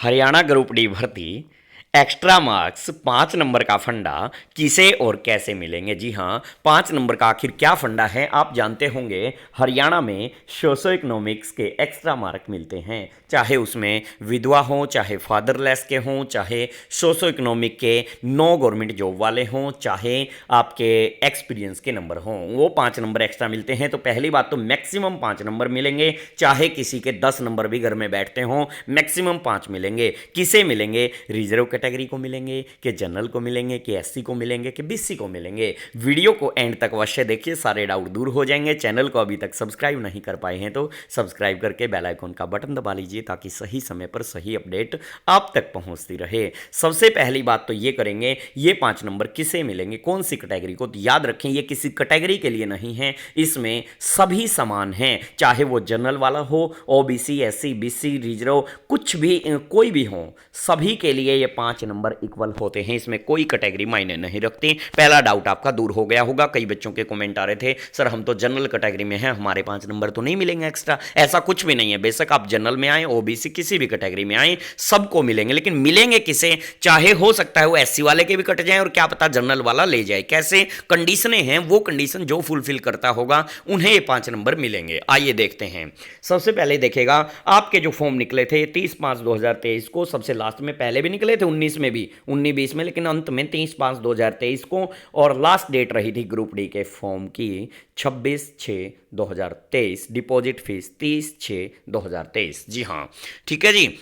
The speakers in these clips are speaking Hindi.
हरियाणा ग्रुप डी भर्ती एक्स्ट्रा मार्क्स 5 नंबर का फंडा किसे और कैसे मिलेंगे। जी हाँ, 5 नंबर का आखिर क्या फंडा है आप जानते होंगे। हरियाणा में सोशो इकोनॉमिक्स के एक्स्ट्रा मार्क मिलते हैं, चाहे उसमें विधवा हों, चाहे फादरलेस के हों, चाहे सोशो इकोनॉमिक के नो गवर्नमेंट जॉब वाले हों, चाहे आपके एक्सपीरियंस के नंबर हों, वो 5 नंबर एक्स्ट्रा मिलते हैं। तो पहली बात तो मैक्सिमम 5 नंबर मिलेंगे, चाहे किसी के 10 नंबर भी घर में बैठते हों, मैक्सिमम 5 मिलेंगे। किसे मिलेंगे? रिजर्व कैटेगरी को मिलेंगे, कि जनरल को मिलेंगे, कि एससी को मिलेंगे, कि बीसी को मिलेंगे। वीडियो को एंड तक अवश्य देखिए, सारे डाउट दूर हो जाएंगे। चैनल को अभी तक सब्सक्राइब नहीं कर पाए हैं तो सब्सक्राइब करके बेल आइकन का बटन दबा लीजिए, ताकि सही समय पर सही अपडेट आप तक पहुंचती रहे। सबसे पहली बात तो ये करेंगे, ये 5 नंबर किसे मिलेंगे, कौन सी कैटेगरी को। तो याद रखें, ये किसी कैटेगरी के लिए नहीं है, इसमें सभी समान हैं, चाहे वो जनरल वाला हो, ओबीसी, एससी, बीसी, रिजर्व, कुछ भी कोई भी हो, सभी के लिए ये 5 नंबर इक्वल होते हैं। इसमें कोई कैटेगरी मायने नहीं रखती। पहला डाउट आपका दूर हो गया होगा। कई बच्चों के कमेंट आ रहे थे, सर हम तो जनरल कैटेगरी में हैं, हमारे 5 नंबर तो नहीं मिलेंगे एक्स्ट्रा। ऐसा कुछ भी नहीं है, बेशक आप जनरल में आए, ओबीसी, किसी भी कैटेगरी में आए, सबको मिलेंगे। लेकिन मिलेंगे किसे? चाहे हो सकता है वो एससी वाले के भी कट जाए और क्या पता जनरल वाला ले जाए। कैसे? कंडीशनें हैं, वो कंडीशन जो फुलफिल करता होगा उन्हें ये 5 नंबर मिलेंगे। आइए देखते हैं। सबसे पहले देखेगा, आपके जो फॉर्म निकले थे 30/5/2023 को, सबसे लास्ट में, पहले भी निकले थे 19 में भी, 19-20 में, लेकिन अंत में 30/5/2023 को, और लास्ट डेट रही थी ग्रुप डी के फॉर्म की 26/6/2023। Deposit fees 30/6/2023। जी हाँ, ठीक है जी।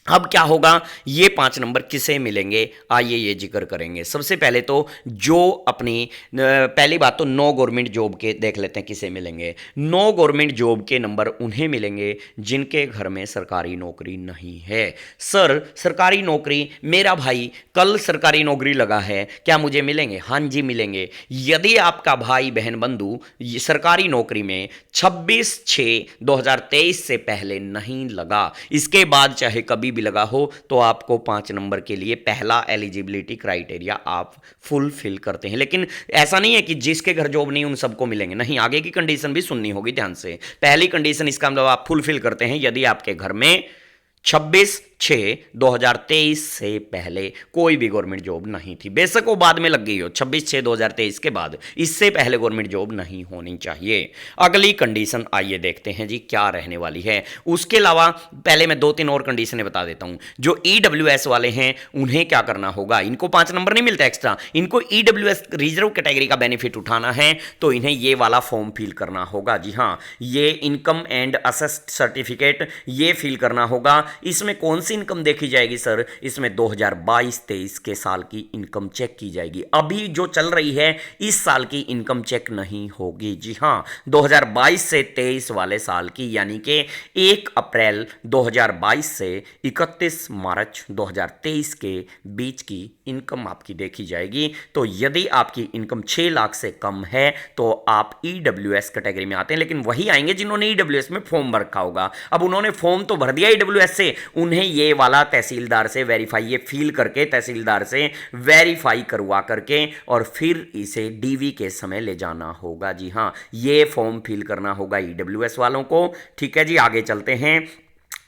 अब क्या होगा, ये 5 नंबर किसे मिलेंगे, आइए ये जिक्र करेंगे। सबसे पहले तो जो अपनी पहली बात तो नो गवर्नमेंट जॉब के देख लेते हैं किसे मिलेंगे। नो गवर्नमेंट जॉब के नंबर उन्हें मिलेंगे जिनके घर में सरकारी नौकरी नहीं है। सर सरकारी नौकरी, मेरा भाई कल सरकारी नौकरी लगा है, क्या मुझे मिलेंगे? हाँ जी मिलेंगे। यदि आपका भाई बहन बंधु सरकारी नौकरी में 26/6/2023 से पहले नहीं लगा, इसके बाद चाहे कभी भी लगा हो, तो आपको 5 नंबर के लिए पहला एलिजिबिलिटी क्राइटेरिया आप फुलफिल करते हैं। लेकिन ऐसा नहीं है कि जिसके घर जॉब नहीं उन सबको मिलेंगे, नहीं, आगे की कंडीशन भी सुननी होगी ध्यान से। पहली कंडीशन, इसका मतलब आप फुलफिल करते हैं यदि आपके घर में 26/6/2023 से पहले कोई भी गवर्नमेंट जॉब नहीं थी। बेशक वो बाद में लग गई हो, 26/6/2023 के बाद, इससे पहले गवर्नमेंट जॉब नहीं होनी चाहिए। अगली कंडीशन आइए देखते हैं जी क्या रहने वाली है। उसके अलावा पहले मैं 2-3 और कंडीशनें बता देता हूं। जो ईडब्ल्यूएस वाले हैं उन्हें क्या करना होगा, इनको 5 नंबर नहीं मिलता एक्स्ट्रा, इनको ईडब्ल्यूएस रिजर्व कैटेगरी का बेनिफिट उठाना है तो इन्हें ये वाला फॉर्म फिल करना होगा। जी हाँ, ये इनकम एंड असेस्ट सर्टिफिकेट ये फिल करना होगा। इसमें कौन सी इनकम देखी जाएगी सर? इसमें 2022-23 के साल की इनकम चेक की जाएगी। अभी जो चल रही है इस साल की इनकम चेक नहीं होगी। जी हां, 2022 से 23 वाले साल की, यानी कि 1 अप्रैल 2022 से 31 मार्च 2023 के बीच की इनकम आपकी देखी जाएगी। तो यदि आपकी इनकम 6 लाख से कम है तो आप ईडब्ल्यूएस कैटेगरी में आते हैं। लेकिन वही आएंगे जिन्होंने ईडब्ल्यूएस में फॉर्म भर रखा होगा। अब उन्होंने फॉर्म तो भर दिया ईडब्ल्यूएस से, उन्हें ये वाला तहसीलदार से वेरीफाई, ये फील करके तहसीलदार से वेरीफाई करवा करके और फिर इसे डीवी के समय ले जाना होगा। जी हाँ, ये फॉर्म फिल करना होगा ईडब्ल्यूएस वालों को। ठीक है जी, आगे चलते हैं।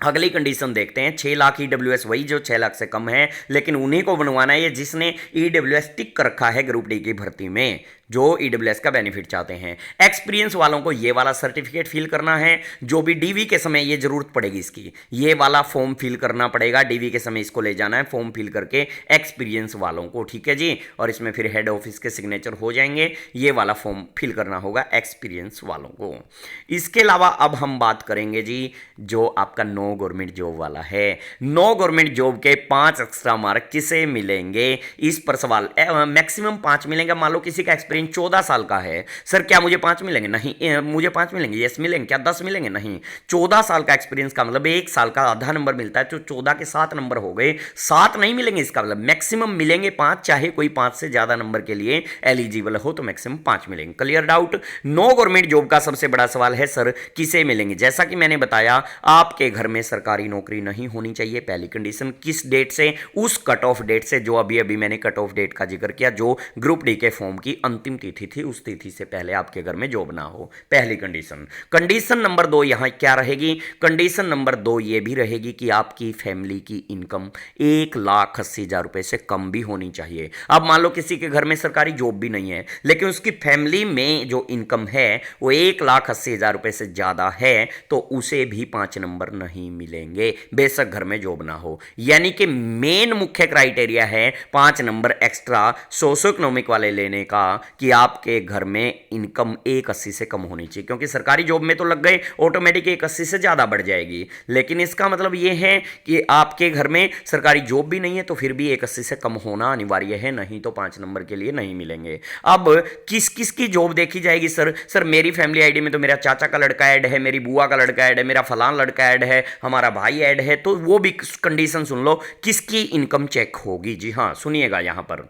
अगली कंडीशन देखते हैं। 6 लाख ईडब्ल्यूएस, वही जो 6 लाख से कम है, लेकिन उन्हीं को बनवाना है जिसने ईडब्ल्यूएस टिक कर रखा है ग्रुप डी की भर्ती में, जो ईडब्ल्यूएस का बेनिफिट चाहते हैं। एक्सपीरियंस वालों को ये वाला सर्टिफिकेट फिल करना है, जो भी डीवी के समय ये जरूरत पड़ेगी इसकी, ये वाला फॉर्म फिल करना पड़ेगा। डीवी के समय इसको ले जाना है फॉर्म फिल करके एक्सपीरियंस वालों को। ठीक है जी, और इसमें फिर हेड ऑफिस के सिग्नेचर हो जाएंगे। ये वाला फॉर्म फिल करना होगा एक्सपीरियंस वालों को। इसके अलावा अब हम बात करेंगे जी जो आपका नो गवर्नमेंट जॉब वाला है। नो गवर्नमेंट जॉब के 5 एक्स्ट्रा मार्क किसे मिलेंगे, इस पर सवाल। मैक्सिमम 5 मिलेंगे। मान लो किसी का एक्सपीरियंस 14 साल का है, सर क्या मुझे 5 मिलेंगे? नहीं। मुझे 5 मिलेंगे? यस मिलेंगे। क्या 10 मिलेंगे? नहीं। 14 साल का एक्सपीरियंस का मतलब 1 साल का आधा नंबर मिलता है, तो 14 के 7 नंबर हो गए, 7 नहीं मिलेंगे। इसका मतलब मैक्सिमम मिलेंगे 5, चाहे कोई 5 से ज्यादा नंबर के लिए एलिजिबल हो तो मैक्सिमम 5 मिलेंगे। Clear doubt? No government job का सबसे बड़ा सवाल है सर किसे मिलेंगे। जैसा कि मैंने बताया, आपके घर में सरकारी नौकरी नहीं होनी चाहिए, पहली कंडीशन। किस डेट से? उस कट ऑफ डेट से जो अभी अभी मैंने कट ऑफ डेट का जिक्र किया, जो ग्रुप डी के फॉर्म की अंतिम अंतिम तिथि थी उस तिथि से पहले आपके घर में जॉब ना हो, पहली कंडीशन। कंडीशन नंबर 2 यहाँ क्या रहेगी? कंडीशन नंबर 2 ये भी रहेगी कि आपकी फैमिली की इनकम 1,80,000 रुपये से कम भी होनी चाहिए। अब मान लो किसी के घर में सरकारी जॉब भी नहीं है, लेकिन उसकी फैमिली में जो इनकम है वो 1,80,000 रुपये से ज़्यादा है, तो उसे भी 5 नंबर नहीं मिलेंगे, बेशक घर में जॉब ना हो। यानी कि मेन मुख्य क्राइटेरिया है 5 नंबर एक्स्ट्रा सोशो इकोनॉमिक वाले लेने का कि आपके घर में इनकम 1,80 से कम होनी चाहिए, क्योंकि सरकारी जॉब में तो लग गए ऑटोमेटिक 1,80 से ज़्यादा बढ़ जाएगी, लेकिन इसका मतलब ये है कि आपके घर में सरकारी जॉब भी नहीं है तो फिर भी 1,80 से कम होना अनिवार्य है, नहीं तो 5 नंबर के लिए नहीं मिलेंगे। अब किस किस की जॉब देखी जाएगी? सर मेरी फैमिली आईडी में तो मेरा चाचा का लड़का ऐड है, मेरी बुआ का लड़का ऐड है, मेरा फलान लड़का ऐड है, हमारा भाई ऐड है, तो वो भी कंडीशन सुन लो किसकी इनकम चेक होगी। जी हाँ, सुनिएगा यहां पर,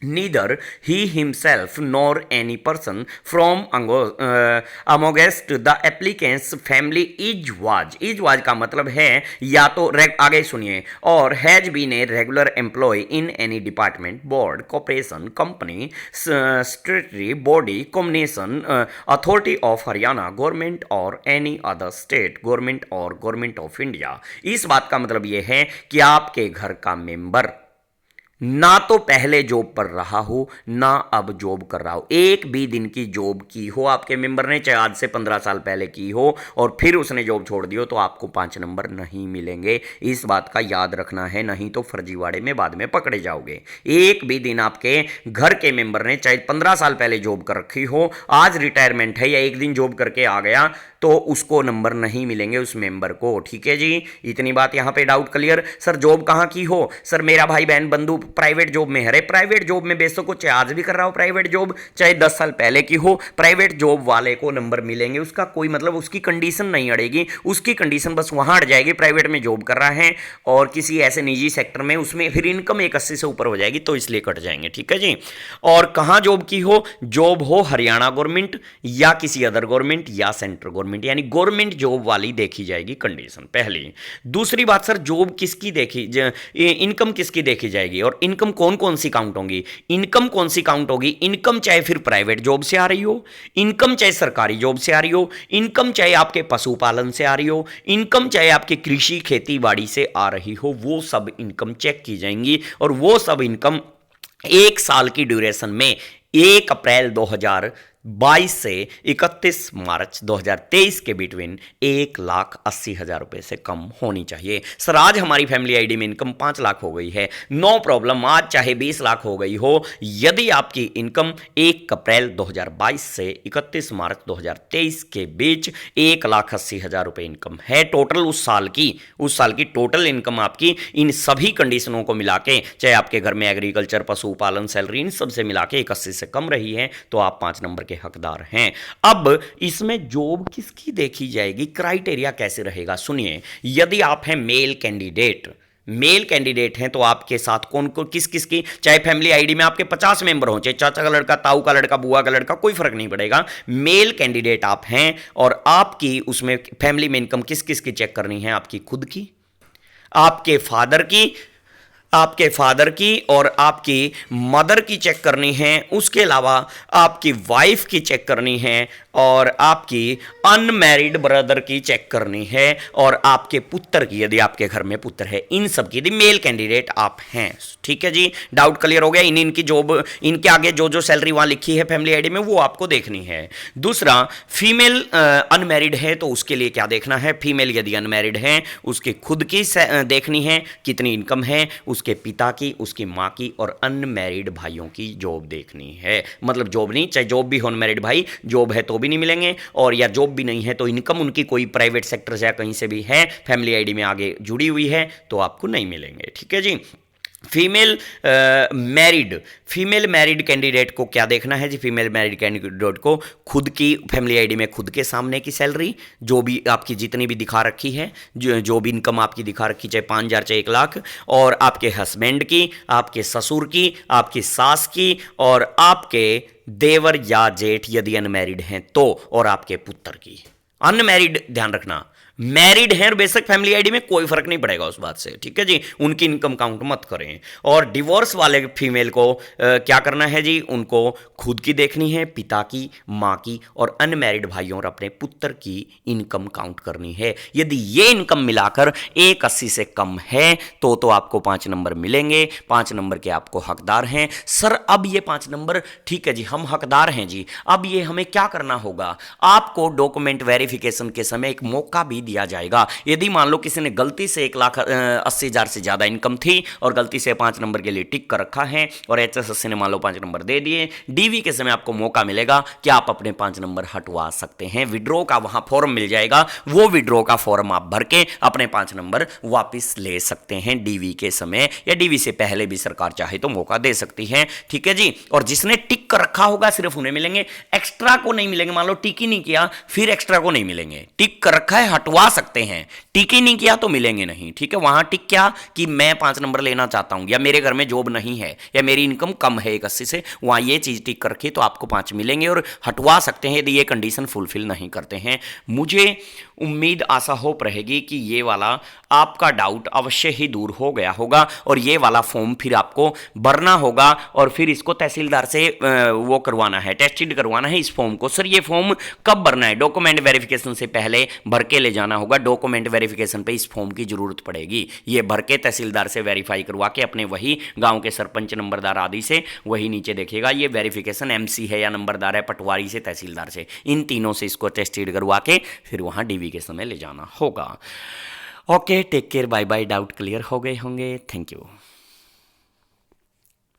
neither he himself nor any person from amongst the applicants family is was का मतलब है या तो आगे सुनिए, और has been a regular employ in any department, board, corporation, company, statutory body, combination authority of Haryana government और एनी अदर स्टेट गवर्नमेंट और गवर्नमेंट ऑफ इंडिया। इस बात का मतलब यह है कि आपके घर का मेंबर ना तो पहले जॉब पर रहा हो ना अब जॉब कर रहा हो, एक भी दिन की जॉब की हो आपके मेंबर ने, चाहे आज से 15 साल पहले की हो, और फिर उसने जॉब छोड़ दी हो, तो आपको 5 नंबर नहीं मिलेंगे। इस बात का याद रखना है, नहीं तो फर्जीवाड़े में बाद में पकड़े जाओगे। एक भी दिन आपके घर के मेंबर ने चाहे 15 साल पहले जॉब कर रखी हो, आज रिटायरमेंट है या एक दिन जॉब करके आ गया, तो उसको नंबर नहीं मिलेंगे उस मेंबर को। ठीक है जी, इतनी बात यहां पे डाउट क्लियर। सर जॉब कहां की हो? सर मेरा भाई बहन बंधु प्राइवेट जॉब में है। अरे प्राइवेट जॉब में बेशक को चाहे आज भी कर रहा हो प्राइवेट जॉब, चाहे 10 साल पहले की हो, प्राइवेट जॉब वाले को नंबर मिलेंगे। उसका कोई मतलब उसकी कंडीशन नहीं अड़ेगी, उसकी कंडीशन बस वहां अड़ जाएगी, प्राइवेट में जॉब कर रहा है और किसी ऐसे निजी सेक्टर में, उसमें फिर इनकम 1,80 से ऊपर हो जाएगी, तो इसलिए कट जाएंगे। ठीक है जी। और कहां जॉब की हो? जॉब हो हरियाणा गवर्नमेंट या किसी अदर गवर्नमेंट या सेंट्रल गवर्नमेंट, यानी गवर्नमेंट जॉब वाली देखी जाएगी कंडीशन पहली। दूसरी बात सर, जॉब किसकी देखी, इनकम किसकी देखी जाएगी, और इनकम कौन कौन सी काउंट होगी? इनकम कौन सी काउंट होगी? इनकम चाहे फिर प्राइवेट जॉब से आ रही हो, इनकम चाहे सरकारी जॉब से आ रही हो, इनकम चाहे आपके पशुपालन से आ रही हो, इनकम चाहे आपके कृषि खेती बाड़ी से आ रही हो, वो सब इनकम चेक की जाएंगी। और वो सब इनकम 1 साल की ड्यूरेशन में 1 अप्रैल 2022 से 31 मार्च 2023 के बिटवीन 1,80,000 रुपये से कम होनी चाहिए। सर आज हमारी फैमिली आईडी में इनकम 5 लाख हो गई है, नो प्रॉब्लम, आज चाहे 20 लाख हो गई हो, यदि आपकी इनकम 1 अप्रैल 2022 से 31 मार्च 2023 के बीच 1,80,000 रुपये इनकम है टोटल उस साल की टोटल इनकम आपकी इन सभी कंडीशनों को मिला के, चाहे आपके घर में एग्रीकल्चर, पशुपालन, सैलरी, इन सब से मिला के 1,80 से कम रही है, तो आप 5 नंबर के हकदार हैं। अब इसमें जॉब किसकी देखी जाएगी, क्राइटेरिया कैसे रहेगा? सुनिए, यदि आप हैं मेल कैंडिडेट हैं तो आपके साथ कौन कौन किस किस की, चाहे फैमिली आईडी में आपके 50 मेंबर हो, चाहे चाचा का लड़का, ताऊ का लड़का, बुआ का लड़का, कोई फर्क नहीं पड़ेगा, मेल कैंडिडेट आप हैं, और आपकी उसमें फैमिली में इनकम किस किस की चेक करनी है? आपकी खुद की, आपके फादर की और आपकी मदर की चेक करनी है, उसके अलावा आपकी वाइफ की चेक करनी है, और आपकी अनमैरिड ब्रदर की चेक करनी है, और आपके पुत्र की, यदि आपके घर में पुत्र है, इन सब की, यदि मेल कैंडिडेट आप हैं। ठीक है जी, डाउट क्लियर हो गया। इनकी जॉब, इनके आगे जो सैलरी वहां लिखी है फैमिली आईडी में, वो आपको देखनी है। दूसरा, फीमेल अनमैरिड है तो उसके लिए क्या देखना है? फीमेल यदि अनमैरिड है उसकी खुद की देखनी है कितनी इनकम है, उसके पिता की, उसकी माँ की, और अनमैरिड भाइयों की जॉब देखनी है। मतलब जॉब नहीं, चाहे जॉब भी हो, अनमैरिड भाई जॉब है तो भी नहीं मिलेंगे, और या जॉब भी नहीं है तो इनकम उनकी कोई प्राइवेट सेक्टर से या कहीं से भी है, फैमिली आईडी में आगे जुड़ी हुई है, तो आपको नहीं मिलेंगे। ठीक है जी। फीमेल मैरिड कैंडिडेट को क्या देखना है जी? फीमेल मैरिड कैंडिडेट को खुद की फैमिली आईडी में खुद के सामने की सैलरी, जो भी आपकी जितनी भी दिखा रखी है, जो भी इनकम आपकी दिखा रखी, चाहे 5,000 चाहे 1,00,000, और आपके हस्बैंड की, आपके ससुर की, आपकी सास की, और आपके देवर या जेठ यदि अनमैरिड हैं तो, और आपके पुत्र की। अनमैरिड ध्यान रखना, मैरिड हैं और बेशक फैमिली आईडी में, कोई फर्क नहीं पड़ेगा उस बात से, ठीक है जी, उनकी इनकम काउंट मत करें। और डिवोर्स वाले फीमेल को क्या करना है जी, उनको खुद की देखनी है, पिता की, माँ की और अनमैरिड भाइयों और अपने पुत्र की इनकम काउंट करनी है। यदि ये इनकम मिलाकर 180 से कम है तो आपको 5 नंबर मिलेंगे, 5 नंबर के आपको हकदार हैं। सर अब ये 5 नंबर, ठीक है जी, हम हकदार हैं जी, अब ये हमें क्या करना होगा? आपको डॉक्यूमेंट वेरिफिकेशन के समय एक मौका भी दिया जाएगा। यदि मान लो किसी ने गलती से 1,80,000 से ज़्यादा इनकम थी और गलती से 5 नंबर के लिए टिक कर रखा है और HSSC ने मान लो 5 नंबर दे दिए, DV के समय आपको मौका मिलेगा कि आप अपने 5 नंबर हटवा सकते हैं। विड्रॉ का वहां फॉर्म मिल जाएगा, वो विड्रॉ का फॉर्म आप भर के अपने 5 नंबर वापस ले सकते हैं DV के समय, या DV से पहले भी सरकार चाहे तो मौका दे सकती है, ठीक है जी। और जिसने टिक कर रखा होगा सिर्फ उन्हें मिलेंगे, एक्स्ट्रा को नहीं मिलेंगे। मान लो टिक ही नहीं किया फिर एक्स्ट्रा को नहीं मिलेंगे, टिक कर रखा है हटवा सकते हैं, टिक ही नहीं किया तो मिलेंगे नहीं, ठीक है। वहां टिक क्या कि मैं 5 नंबर लेना चाहता हूं, या मेरे घर में जॉब नहीं है, या मेरी इनकम कम है 180 से, वहां ये चीज टिक कर रखी तो आपको 5 मिलेंगे और हटवा सकते हैं यदि ये कंडीशन फुलफिल नहीं करते हैं। मुझे उम्मीद आशा होप रहेगी कि ये वाला आपका डाउट अवश्य ही दूर हो गया होगा और ये वाला फॉर्म फिर आपको भरना होगा और फिर इसको तहसीलदार से वो करवाना है, टेस्टेड करवाना है इस फॉर्म को। सर ये फॉर्म कब भरना है? डॉक्यूमेंट वेरिफिकेशन से पहले भर के ले जाना होगा। डॉक्यूमेंट वेरिफिकेशन पे इस फॉर्म की जरूरत पड़ेगी, ये भर के तहसीलदार से वेरीफाई करवा के अपने वही गांव के सरपंच, नंबरदार आदि से, वही नीचे देखेगा ये वेरिफिकेशन MC है या नंबरदार है, पटवारी से, तहसीलदार से, इन तीनों से इसको टेस्टेड करवा के फिर वहां DV के समय ले जाना होगा। Okay, take care, bye bye. Doubt clear हो गए होंगे। Thank you.